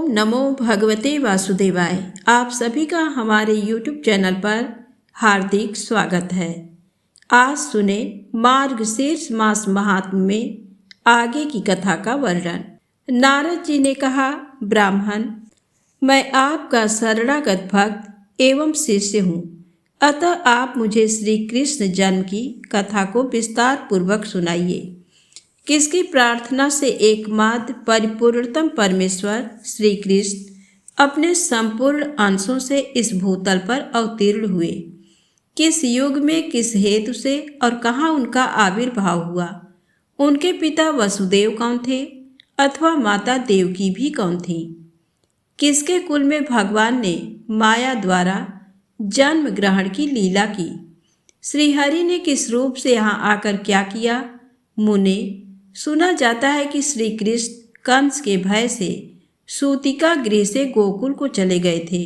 नमो भगवते वासुदेवाय। आप सभी का हमारे YouTube चैनल पर हार्दिक स्वागत है। आज सुने मार्गशीर्ष मास महात्म्य में आगे की कथा का वर्णन। नारद जी ने कहा, ब्राह्मण, मैं आपका शरणागत भक्त एवं शिष्य हूँ, अतः आप मुझे श्री कृष्ण जन्म की कथा को विस्तार पूर्वक सुनाइए। किसकी प्रार्थना से एकमात्र परिपूर्णतम परमेश्वर श्री कृष्ण अपने संपूर्ण अंशों से इस भूतल पर अवतीर्ण हुए, किस युग में, किस हेतु से और कहाँ उनका आविर्भाव हुआ, उनके पिता वसुदेव कौन थे अथवा माता देवकी भी कौन थी, किसके कुल में भगवान ने माया द्वारा जन्म ग्रहण की लीला की, श्रीहरि ने किस रूप से यहाँ आकर क्या किया। मुने, सुना जाता है कि श्री कृष्ण कंस के भय से सूतिका गृह से गोकुल को चले गए थे।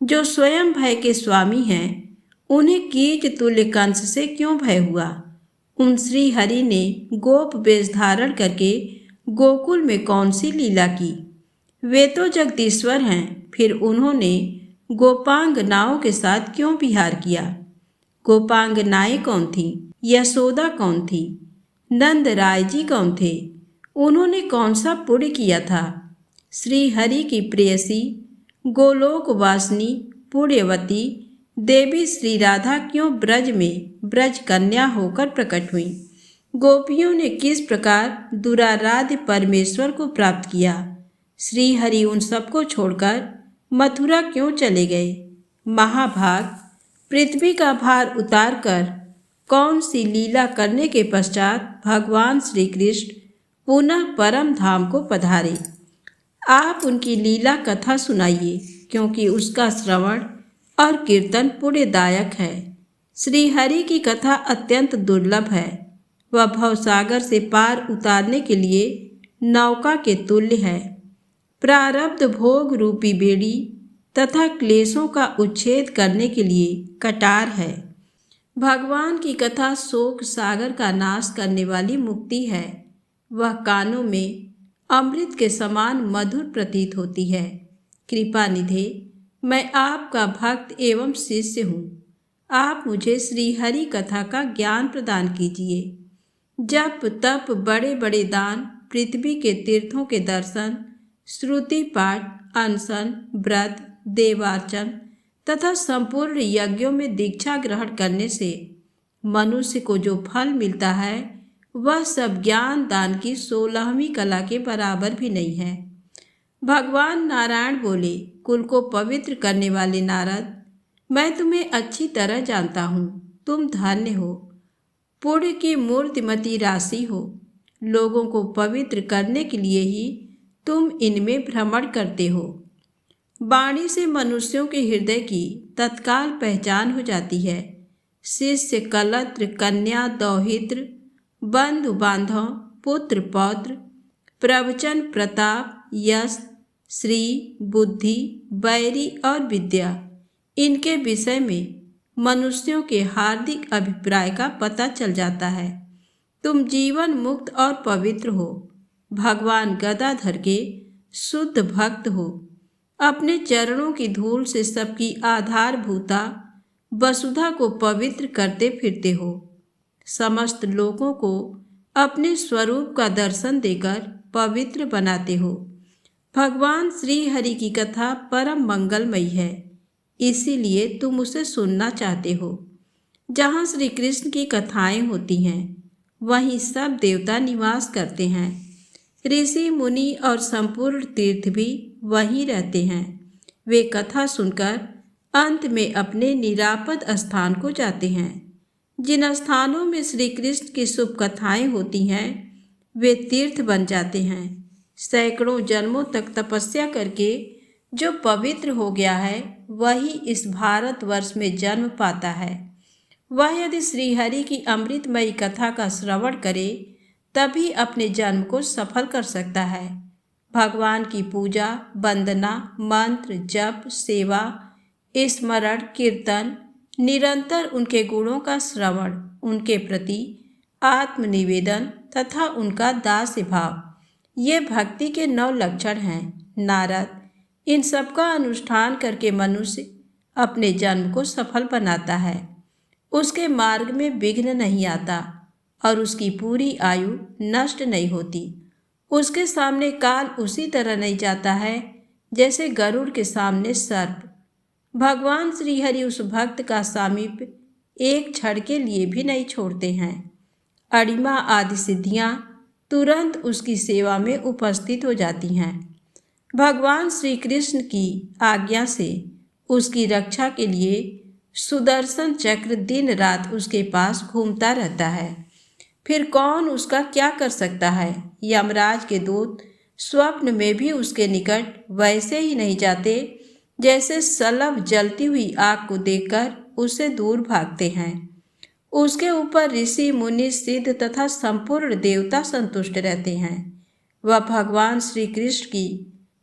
जो स्वयं भय के स्वामी हैं, उन्हें कीट तुल्य कंस से क्यों भय हुआ। उन श्री हरि ने गोप वेश धारण करके गोकुल में कौन सी लीला की। वे तो जगदीश्वर हैं, फिर उन्होंने गोपांगनाओं के साथ क्यों विहार किया। गोपांगनाएं कौन थी, यशोदा कौन थी, नंद राय जी कौन थे, उन्होंने कौन सा पुण्य किया था। श्री हरि की प्रेयसी गोलोक वासिनी पुण्यवती देवी श्री राधा क्यों ब्रज में ब्रज कन्या होकर प्रकट हुई। गोपियों ने किस प्रकार दुराराध्य परमेश्वर को प्राप्त किया। श्री हरि उन सबको छोड़कर मथुरा क्यों चले गए। महाभाग, पृथ्वी का भार उतारकर कौन सी लीला करने के पश्चात भगवान श्री कृष्ण पुनः परम धाम को पधारे। आप उनकी लीला कथा सुनाइए, क्योंकि उसका श्रवण और कीर्तन पुण्यदायक है। श्री हरि की कथा अत्यंत दुर्लभ है। वह भवसागर से पार उतारने के लिए नौका के तुल्य है। प्रारब्ध भोग रूपी बेड़ी तथा क्लेशों का उच्छेद करने के लिए कटार है। भगवान की कथा शोक सागर का नाश करने वाली मुक्ति है। वह कानों में अमृत के समान मधुर प्रतीत होती है। कृपा निधे, मैं आपका भक्त एवं शिष्य हूँ। आप मुझे श्री हरि कथा का ज्ञान प्रदान कीजिए। जप तप, बड़े बड़े दान, पृथ्वी के तीर्थों के दर्शन, श्रुति पाठ, अनशन, व्रत, देवार्चन तथा संपूर्ण यज्ञों में दीक्षा ग्रहण करने से मनुष्य को जो फल मिलता है, वह सब ज्ञान दान की 16वीं कला के बराबर भी नहीं है। भगवान नारायण बोले, कुल को पवित्र करने वाले नारद, मैं तुम्हें अच्छी तरह जानता हूँ। तुम धन्य हो, पुण्य की मूर्तिमती राशि हो। लोगों को पवित्र करने के लिए ही तुम इनमें भ्रमण करते हो। वाणी से मनुष्यों के हृदय की तत्काल पहचान हो जाती है। शिष्य, कलत्र, कन्या, दौहित्र, बंधु बांधव, पुत्र पौत्र, प्रवचन, प्रताप, यश, श्री, बुद्धि, बैरी और विद्या, इनके विषय में मनुष्यों के हार्दिक अभिप्राय का पता चल जाता है। तुम जीवन मुक्त और पवित्र हो। भगवान गदाधर के शुद्ध भक्त हो। अपने चरणों की धूल से सबकी आधारभूता वसुधा को पवित्र करते फिरते हो। समस्त लोगों को अपने स्वरूप का दर्शन देकर पवित्र बनाते हो। भगवान श्री हरि की कथा परम मंगलमयी है, इसीलिए तुम उसे सुनना चाहते हो। जहाँ श्री कृष्ण की कथाएं होती हैं, वहीं सब देवता निवास करते हैं। ऋषि मुनि और संपूर्ण तीर्थ भी वहीं रहते हैं। वे कथा सुनकर अंत में अपने निरापद स्थान को जाते हैं। जिन स्थानों में श्री कृष्ण की शुभ कथाएं होती हैं, वे तीर्थ बन जाते हैं। सैकड़ों जन्मों तक तपस्या करके जो पवित्र हो गया है, वही इस भारतवर्ष में जन्म पाता है। वह यदि श्रीहरि की अमृतमयी कथा का श्रवण करे, तभी अपने जन्म को सफल कर सकता है। भगवान की पूजा, वंदना, मंत्र, जप, सेवा, स्मरण, कीर्तन, निरंतर उनके गुणों का श्रवण, उनके प्रति आत्मनिवेदन तथा उनका दास्य भाव, ये भक्ति के 9 लक्षण हैं। नारद, इन सब का अनुष्ठान करके मनुष्य अपने जन्म को सफल बनाता है। उसके मार्ग में विघ्न नहीं आता और उसकी पूरी आयु नष्ट नहीं होती। उसके सामने काल उसी तरह नहीं जाता है जैसे गरुड़ के सामने सर्प। भगवान श्रीहरि उस भक्त का सामीप्य एक क्षण के लिए भी नहीं छोड़ते हैं। अणिमा आदि सिद्धियां तुरंत उसकी सेवा में उपस्थित हो जाती हैं। भगवान श्री कृष्ण की आज्ञा से उसकी रक्षा के लिए सुदर्शन चक्र दिन रात उसके पास घूमता रहता है। फिर कौन उसका क्या कर सकता है। यमराज के दूत स्वप्न में भी उसके निकट वैसे ही नहीं जाते जैसे सलभ जलती हुई आग को देखकर उससे दूर भागते हैं। उसके ऊपर ऋषि मुनि सिद्ध तथा संपूर्ण देवता संतुष्ट रहते हैं। वह भगवान श्री कृष्ण की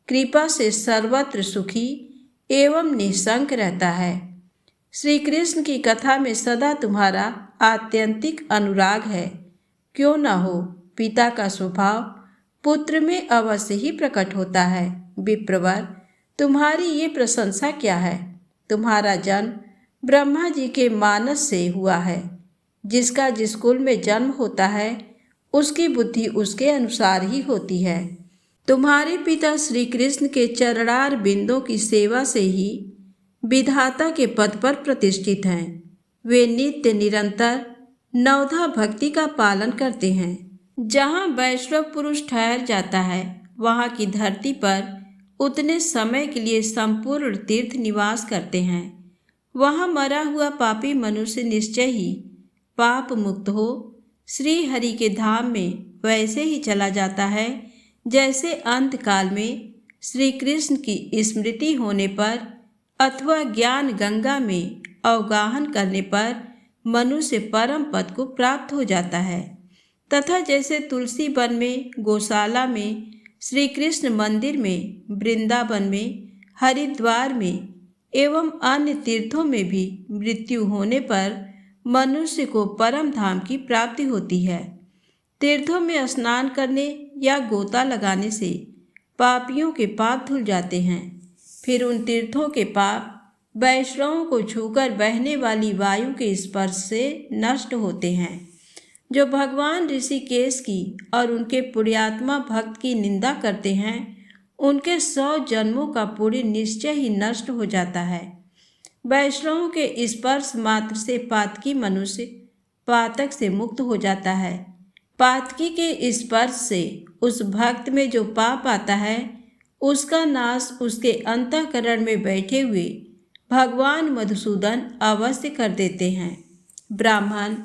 कृपा से सर्वत्र सुखी एवं निःशंक रहता है। श्री कृष्ण की कथा में सदा तुम्हारा आत्यंतिक अनुराग है। क्यों न हो, पिता का स्वभाव पुत्र में अवश्य ही प्रकट होता है। विप्रवर, तुम्हारी ये प्रशंसा क्या है। तुम्हारा जन्म ब्रह्मा जी के मानस से हुआ है। जिसका जिस कुल में जन्म होता है उसकी बुद्धि उसके अनुसार ही होती है। तुम्हारे पिता श्री कृष्ण के चरणार बिंदों की सेवा से ही विधाता के पद पर प्रतिष्ठित हैं। वे नित्य निरंतर नवधा भक्ति का पालन करते हैं। जहाँ वैष्णव पुरुष ठहर जाता है वहाँ की धरती पर उतने समय के लिए संपूर्ण तीर्थ निवास करते हैं। वहाँ मरा हुआ पापी मनुष्य निश्चय ही पाप मुक्त हो श्री हरि के धाम में वैसे ही चला जाता है जैसे अंत काल में श्री कृष्ण की स्मृति होने पर अथवा ज्ञान गंगा में अवगाहन करने पर मनुष्य परम पद को प्राप्त हो जाता है। तथा जैसे तुलसी वन में, गौशाला में, श्री कृष्ण मंदिर में, वृंदावन में, हरिद्वार में एवं अन्य तीर्थों में भी मृत्यु होने पर मनुष्य को परम धाम की प्राप्ति होती है। तीर्थों में स्नान करने या गोता लगाने से पापियों के पाप धुल जाते हैं। फिर उन तीर्थों के पाप वैष्णवों को छूकर बहने वाली वायु के स्पर्श से नष्ट होते हैं। जो भगवान ऋषिकेश की और उनके पुण्यात्मा भक्त की निंदा करते हैं उनके 100 जन्मों का पुण्य निश्चय ही नष्ट हो जाता है। वैष्णवों के स्पर्श मात्र से पातकी मनुष्य पातक से मुक्त हो जाता है। पातकी के स्पर्श से उस भक्त में जो पाप आता है उसका नाश उसके अंतःकरण में बैठे हुए भगवान मधुसूदन अवश्य कर देते हैं। ब्राह्मण,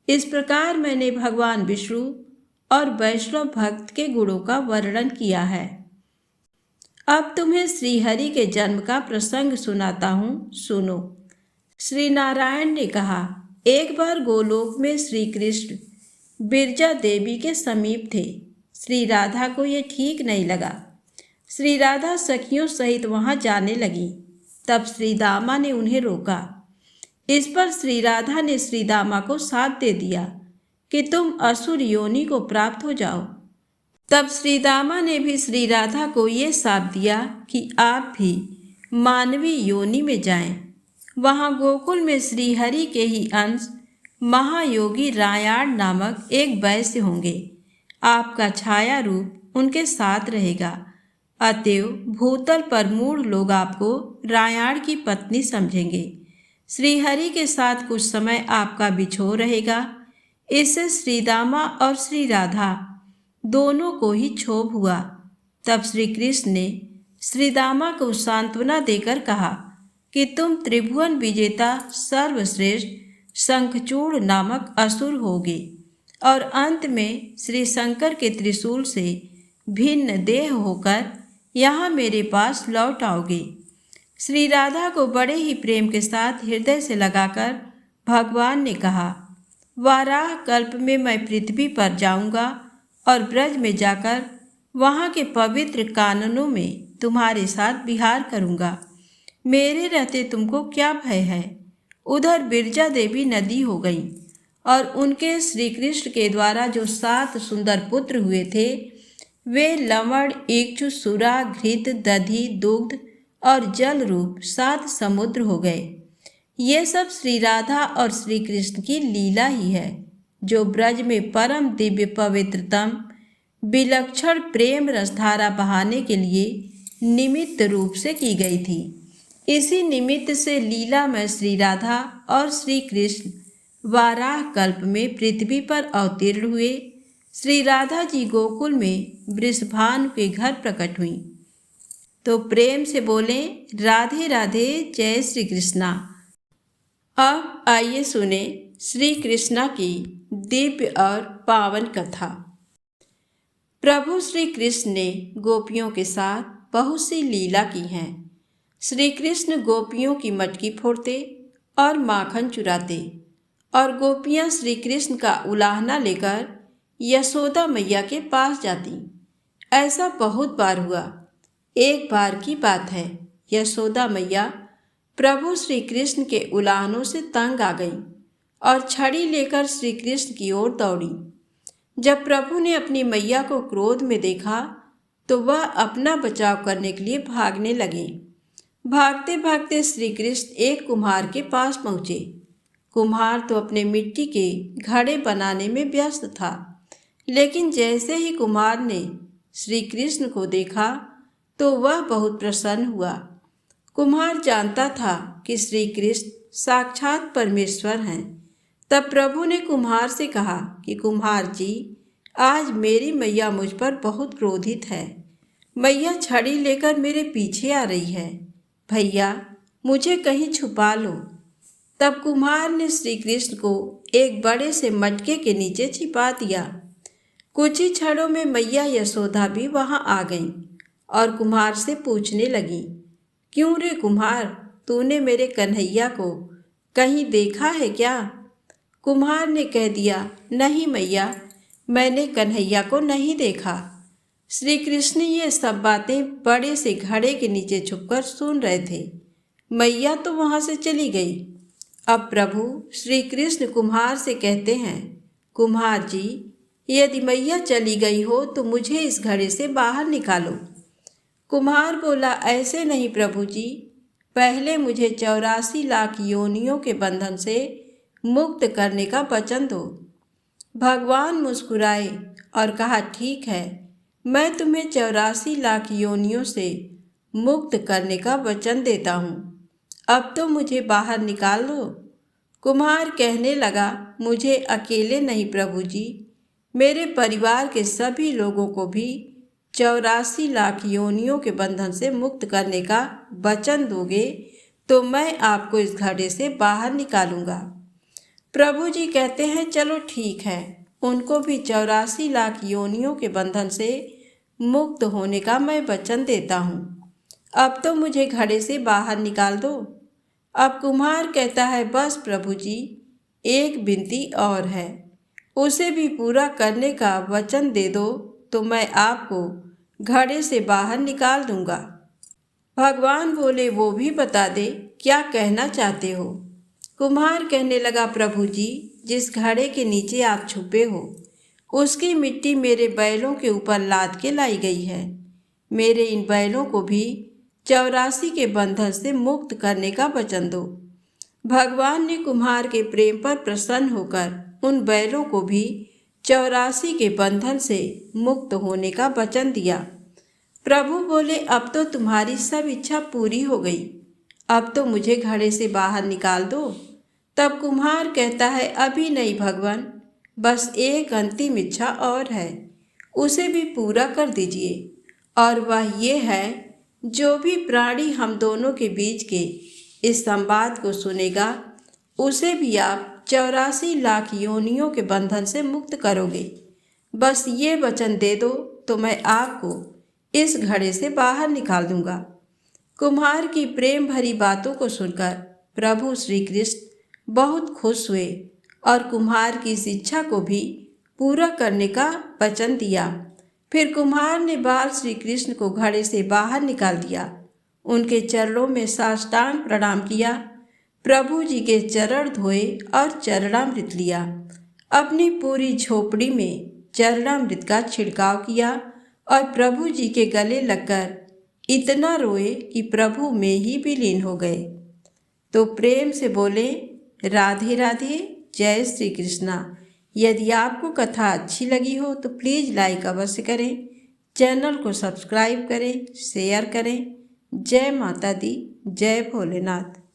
इस प्रकार मैंने भगवान विष्णु और वैष्णव भक्त के गुणों का वर्णन किया है। अब तुम्हें श्रीहरि के जन्म का प्रसंग सुनाता हूँ, सुनो। श्री नारायण ने कहा, एक बार गोलोक में श्री कृष्ण बिरजा देवी के समीप थे। श्री राधा को ये ठीक नहीं लगा। श्री राधा सखियों सहित वहाँ जाने लगी। तब श्री दामा ने उन्हें रोका। इस पर श्री राधा ने श्री दामा को साथ दे दिया कि तुम असुर योनि को प्राप्त हो जाओ। तब श्री दामा ने भी श्री राधा को ये साथ दिया कि आप भी मानवीय योनि में जाएं। वहाँ गोकुल में श्री हरि के ही अंश महायोगी रायाण नामक एक वैश्य होंगे। आपका छाया रूप उनके साथ रहेगा। अतएव भूतल पर मूढ़ लोग आपको रायाण की पत्नी समझेंगे। श्रीहरि के साथ कुछ समय आपका बिछोह रहेगा। इससे श्रीदामा और श्री राधा दोनों को ही क्षोभ हुआ। तब श्री कृष्ण ने श्रीदामा को सांत्वना देकर कहा कि तुम त्रिभुवन विजेता सर्वश्रेष्ठ शंखचूड़ नामक असुर होगे और अंत में श्री शंकर के त्रिशूल से भिन्न देह होकर यहाँ मेरे पास लौट आओगे। श्री राधा को बड़े ही प्रेम के साथ हृदय से लगाकर भगवान ने कहा, वाराह कल्प में मैं पृथ्वी पर जाऊंगा और ब्रज में जाकर वहाँ के पवित्र काननों में तुम्हारे साथ विहार करूंगा। मेरे रहते तुमको क्या भय है। उधर बिरजा देवी नदी हो गई और उनके श्री कृष्ण के द्वारा जो 7 सुंदर पुत्र हुए थे वे लवण, इक्षु, सुरा, घृत, दधि, दुग्ध और जल रूप 7 समुद्र हो गए। ये सब श्री राधा और श्री कृष्ण की लीला ही है, जो ब्रज में परम दिव्य पवित्रतम विलक्षण प्रेम रसधारा बहाने के लिए निमित्त रूप से की गई थी। इसी निमित्त से लीला में श्री राधा और श्री कृष्ण वाराह कल्प में पृथ्वी पर अवतीर्ण हुए। श्री राधा जी गोकुल में वृषभानु के घर प्रकट हुई। तो प्रेम से बोले राधे राधे, जय श्री कृष्णा। अब आइए सुने श्री कृष्णा की दिव्य और पावन कथा। प्रभु श्री कृष्ण ने गोपियों के साथ बहुत सी लीला की हैं। श्री कृष्ण गोपियों की मटकी फोड़ते और माखन चुराते, और गोपियाँ श्री कृष्ण का उलाहना लेकर यशोदा मैया के पास जाती। ऐसा बहुत बार हुआ। एक बार की बात है, यशोदा मैया प्रभु श्री कृष्ण के उलाहनों से तंग आ गई और छड़ी लेकर श्री कृष्ण की ओर दौड़ी। जब प्रभु ने अपनी मैया को क्रोध में देखा तो वह अपना बचाव करने के लिए भागने लगे। भागते भागते श्री कृष्ण एक कुम्हार के पास पहुँचे। कुम्हार तो अपने मिट्टी के घड़े बनाने में व्यस्त था, लेकिन जैसे ही कुम्हार ने श्री कृष्ण को देखा तो वह बहुत प्रसन्न हुआ। कुम्हार जानता था कि श्री कृष्ण साक्षात परमेश्वर हैं। तब प्रभु ने कुम्हार से कहा कि कुम्हार जी, आज मेरी मैया मुझ पर बहुत क्रोधित है। मैया छड़ी लेकर मेरे पीछे आ रही है। भैया, मुझे कहीं छुपा लो। तब कुम्हार ने श्री कृष्ण को एक बड़े से मटके के नीचे छिपा दिया। कुछ ही क्षणों में मैया यशोदा भी वहां आ गईं और कुम्हार से पूछने लगी, क्यों रे कुम्हार, तूने मेरे कन्हैया को कहीं देखा है क्या? कुम्हार ने कह दिया, नहीं मैया, मैंने कन्हैया को नहीं देखा। श्री कृष्ण ये सब बातें बड़े से घड़े के नीचे छुपकर सुन रहे थे। मैया तो वहां से चली गई। अब प्रभु श्री कृष्ण कुम्हार से कहते हैं, कुम्हार जी, यदि मैया चली गई हो तो मुझे इस घड़े से बाहर निकालो। कुम्हार बोला, ऐसे नहीं प्रभु जी, पहले मुझे 84 लाख योनियों के बंधन से मुक्त करने का वचन दो। भगवान मुस्कुराए और कहा, ठीक है, मैं तुम्हें 84 लाख योनियों से मुक्त करने का वचन देता हूँ। अब तो मुझे बाहर निकाल दो। कुम्हार कहने लगा, मुझे अकेले नहीं प्रभु जी, मेरे परिवार के सभी लोगों को भी 84 लाख योनियों के बंधन से मुक्त करने का वचन दोगे तो मैं आपको इस घड़े से बाहर निकालूंगा। प्रभु जी कहते हैं, चलो ठीक है, उनको भी 84 लाख योनियों के बंधन से मुक्त होने का मैं वचन देता हूँ। अब तो मुझे घड़े से बाहर निकाल दो। अब कुम्हार कहता है, बस प्रभु जी, एक विनती और है, उसे भी पूरा करने का वचन दे दो तो मैं आपको घड़े से बाहर निकाल दूंगा। भगवान बोले, वो भी बता दे, क्या कहना चाहते हो? कुम्हार कहने लगा, प्रभु जी, जिस घड़े के नीचे आप छुपे हो उसकी मिट्टी मेरे बैलों के ऊपर लाद के लाई गई है। मेरे इन बैलों को भी 84 के बंधन से मुक्त करने का वचन दो। भगवान ने कुम्हार के प्रेम पर प्रसन्न होकर उन बैलों को भी 84 के बंधन से मुक्त होने का वचन दिया। प्रभु बोले, अब तो तुम्हारी सब इच्छा पूरी हो गई, अब तो मुझे घड़े से बाहर निकाल दो। तब कुम्हार कहता है, अभी नहीं भगवान, बस एक अंतिम इच्छा और है, उसे भी पूरा कर दीजिए। और वह ये है, जो भी प्राणी हम दोनों के बीच के इस संवाद को सुनेगा उसे भी आप 84 लाख योनियों के बंधन से मुक्त करोगे। बस ये वचन दे दो तो मैं आपको इस घड़े से बाहर निकाल दूंगा। कुम्हार की प्रेम भरी बातों को सुनकर प्रभु श्री कृष्ण बहुत खुश हुए और कुम्हार की इस इच्छा को भी पूरा करने का वचन दिया। फिर कुम्हार ने बाल श्री कृष्ण को घड़े से बाहर निकाल दिया, उनके चरणों में साष्टांग प्रणाम किया, प्रभु जी के चरण धोए और चरणामृत लिया। अपनी पूरी झोपड़ी में चरणामृत का छिड़काव किया और प्रभु जी के गले लगकर इतना रोए कि प्रभु में ही विलीन हो गए। तो प्रेम से बोले, राधे राधे, जय श्री कृष्णा। यदि आपको कथा अच्छी लगी हो तो प्लीज़ लाइक अवश्य करें, चैनल को सब्सक्राइब करें, शेयर करें। जय माता दी, जय भोलेनाथ।